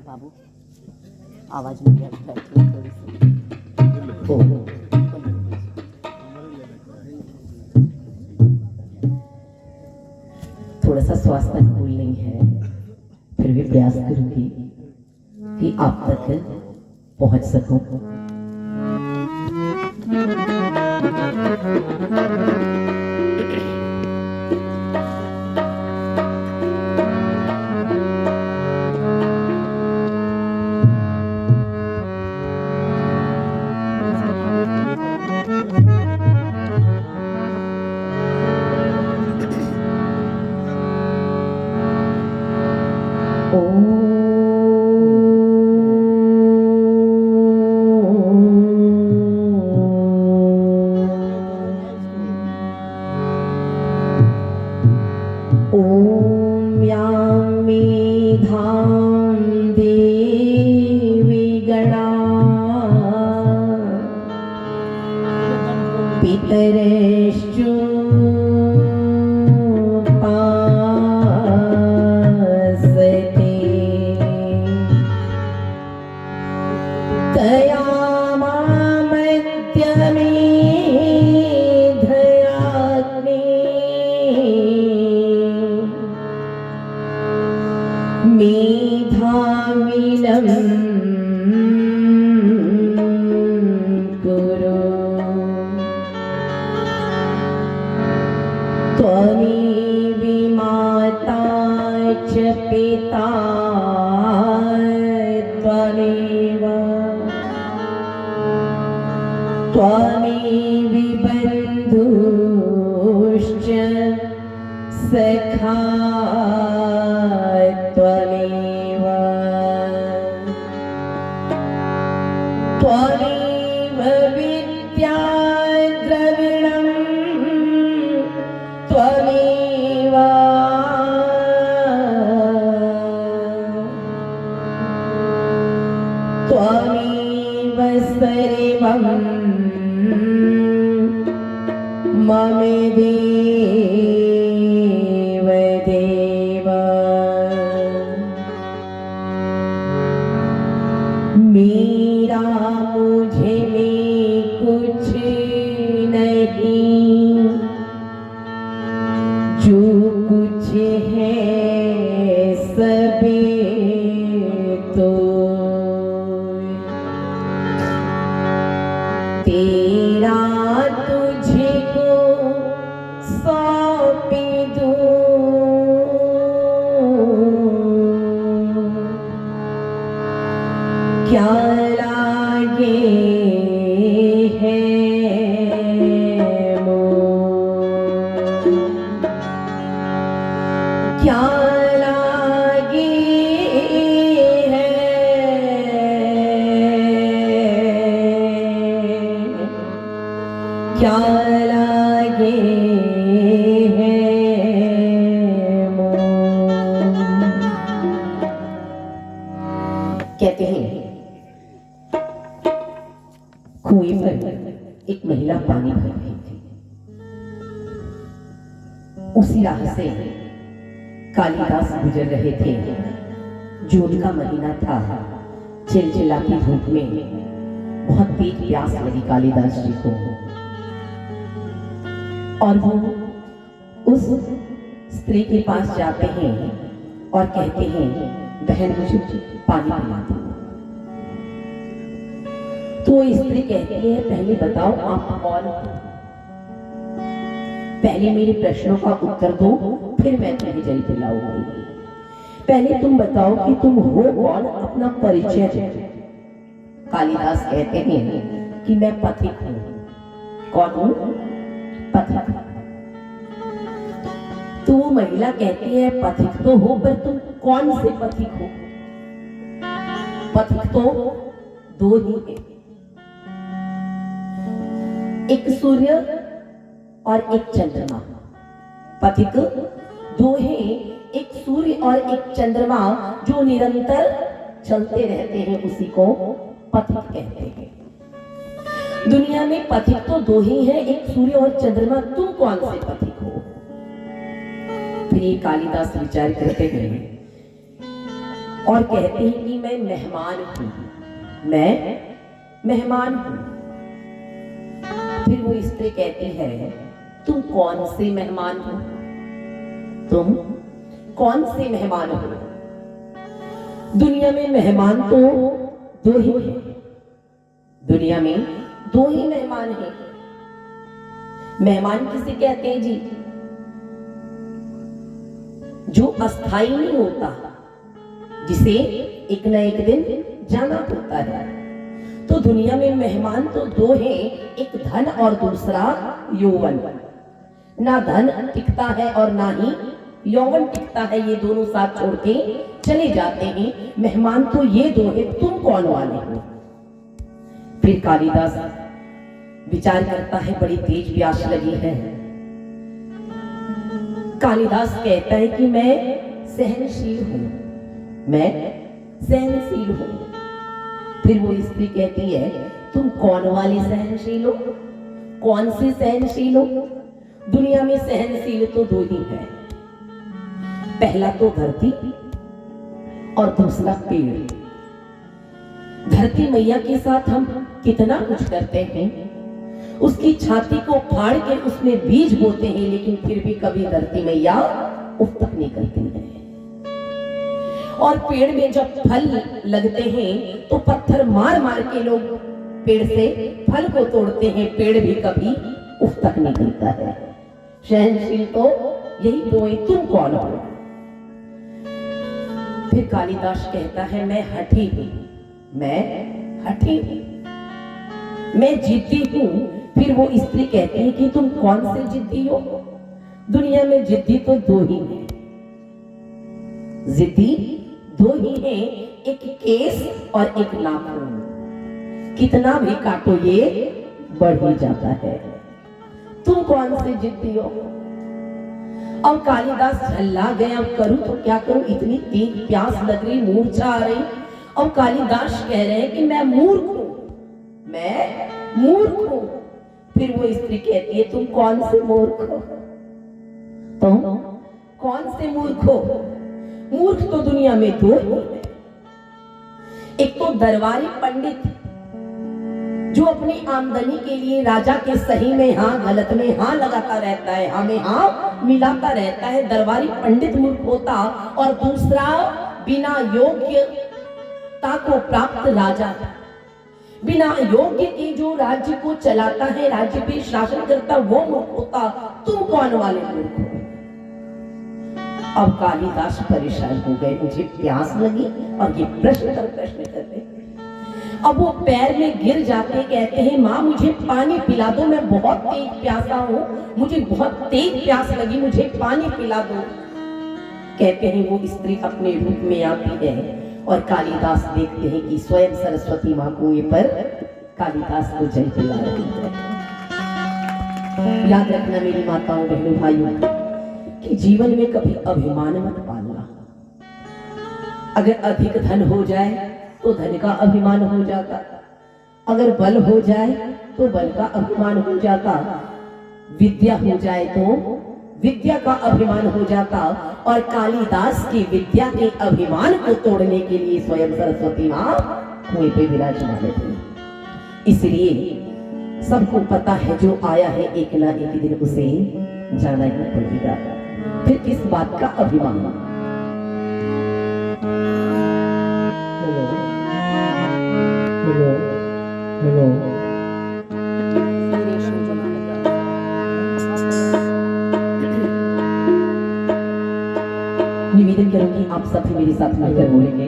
बाबू आवाज नहीं आ रहा है थोड़ी सी। थोड़ा सा स्वास्थ्य अनुकूल नहीं है, फिर भी प्रयास करूंगी कि आप तक पहुंच सकूं। ओम यां मेधां देवी गणा पितरश्चोपास्ते तया मामद्यमे मेधाविनं कुरु त्वमेव माता च पिता त्वमेव त्वमेव बन्धुश्च सखा त्वमेव त्वमेव विद्या द्रविणं त्वमेव त्वमेव सर्वं मम देव देव मेरा मुझे में कुछ नहीं, जो कुछ है सभी तो तेरा तुझको सौंप दूं। क्या लागे है मोह, क्या लागे है, क्या लागे है मोह। कहते हैं कुएं पर एक महिला पानी भर रही थी। उसी राह से कालिदास गुजर रहे थे। जून का महीना था। चिलचिलाती धूप में बहुत तेज प्यास लगी कालिदास जी को, और वो उस स्त्री के पास जाते हैं और कहते हैं, बहन मुझे पानी पिला दो। तो स्त्री कहती है, पहले बताओ आप कौन हो, पहले मेरे प्रश्नों का उत्तर दो, फिर मैं तुम्हें जल पिलाऊंगी। पहले तुम बताओ कि तुम हो कौन, अपना परिचय दो। कालिदास कहते हैं कि मैं पथिक हूं। कौन हूं? पथिक। तो वो महिला कहती है, पथिक तो हो, पर तुम कौन से पथिक हो? पथिक तो दो ही है, एक सूर्य और एक चंद्रमा। पथिक दो हैं, एक सूर्य और एक चंद्रमा जो निरंतर चलते रहते हैं, उसी को पथिक कहते हैं। दुनिया में पथिक तो दो ही हैं, एक सूर्य और चंद्रमा। तुम कौन से पथिक हो? फिर कालिदास विचार करते हैं और कहते हैं कि मैं मेहमान हूं, मैं मेहमान हूं। फिर वो स्त्री कहती है तुम कौन से मेहमान हो, तुम कौन से मेहमान हो? दुनिया में मेहमान तो दो ही हैं, दुनिया में दो ही मेहमान हैं। मेहमान किसे कहते हैं जी? जो अस्थाई नहीं होता, जिसे एक न एक दिन जाना होता है। तो दुनिया में मेहमान तो दो हैं, एक धन और दूसरा यौवन। ना धन टिकता है और ना ही यौवन टिकता है, ये दोनों साथ छोड़ के चले जाते हैं। मेहमान तो ये दो है, तुम कौन वाले हो? फिर कालिदास विचार करता है, बड़ी तेज प्यास लगी है। कालिदास कहता है कि मैं सहनशील हूं, मैं सहनशील हूं। फिर वो स्त्री कहती है तुम कौन वाली सहनशील हो, कौन सी सहनशील हो? दुनिया में सहनशील तो दो ही है, पहला तो धरती और दूसरा पेड़। धरती मैया के साथ हम कितना कुछ करते हैं, उसकी छाती को फाड़ के उसमें बीज बोते हैं, लेकिन फिर भी कभी धरती मैया उफ तक नहीं करती है। और पेड़ में जब फल लगते हैं तो पत्थर मार मार के लोग पेड़ से फल को तोड़ते हैं, पेड़ भी कभी उफ तक नहीं करता है। सहनशील तो यही दो है, तुम कौन हो? फिर कालिदास कहता है मैं हठी हूं, मैं हठी हूं, मैं जिद्दी हूं। फिर वो स्त्री कहती है कि तुम कौन से जिद्दी हो? दुनिया में जिद्दी तो दो ही हैं, जिद्दी दो ही हैं, एक केस और एक नाखून। कितना भी काटो ये बढ़ ही जाता है। तुम कौन से जिद्दी हो? अब कालिदास झल्ला गया, अब करूं तो क्या करूं, इतनी तेज प्यास लग रही, मूर्छा आ रही। अब कालिदास कह रहे हैं कि मैं मूर्ख हूं, मैं मूर्ख हूं। फिर वो स्त्री कहती है तुम कौन से मूर्ख हो, तुम कौन से मूर्ख हो? मूर्ख तो दुनिया में दो ही है, एक तो दरबारी पंडित जो अपनी आमदनी के लिए राजा के सही में हाँ गलत में हाँ लगाता रहता है, हाँ में हाँ मिलाता रहता है, दरबारी पंडित मूर्ख होता। और दूसरा बिना योग्यता को प्राप्त राजा, बिना योग्य के जो राज्य को चलाता है, राज्य पे शासन करता, वो मूर्ख होता। तुम कौन वाले मूर्ख हो? अब कालिदास परेशान हो गए, मुझे प्यास लगी और ये प्रश्न कर रहे। अब वो पैर में गिर जाते, कहते हैं माँ मुझे पानी पिला दो, मैं बहुत तेज प्यासा हूँ, मुझे बहुत तेज प्यास लगी, मुझे पानी पिला दो। कहते हैं वो स्त्री अपने रूप में आती है और कालिदास देखते हैं कि स्वयं सरस्वती माँ कुएं पर कालिदास को जल पिला रही है। याद रखना मेरी माताओं बहनों भाइयों कि जीवन में कभी अभिमान मत पालना। अगर अधिक धन हो जाए तो धन का अभिमान हो जाता, अगर बल हो जाए तो बल का अभिमान हो जाता, विद्या हो जाए तो विद्या का अभिमान हो जाता। और कालिदास की विद्या के अभिमान को तोड़ने के लिए स्वयं सरस्वती माँ कुएं पे विराजमान थी। इसलिए सबको पता है जो आया है एक ना एक दिन उसे जाना ही पड़ेगा। फिर किस बात का अभिमान? हेलो हेलो निवेदन करूंगी आप सब मेरे साथ मिलकर बोलेंगे।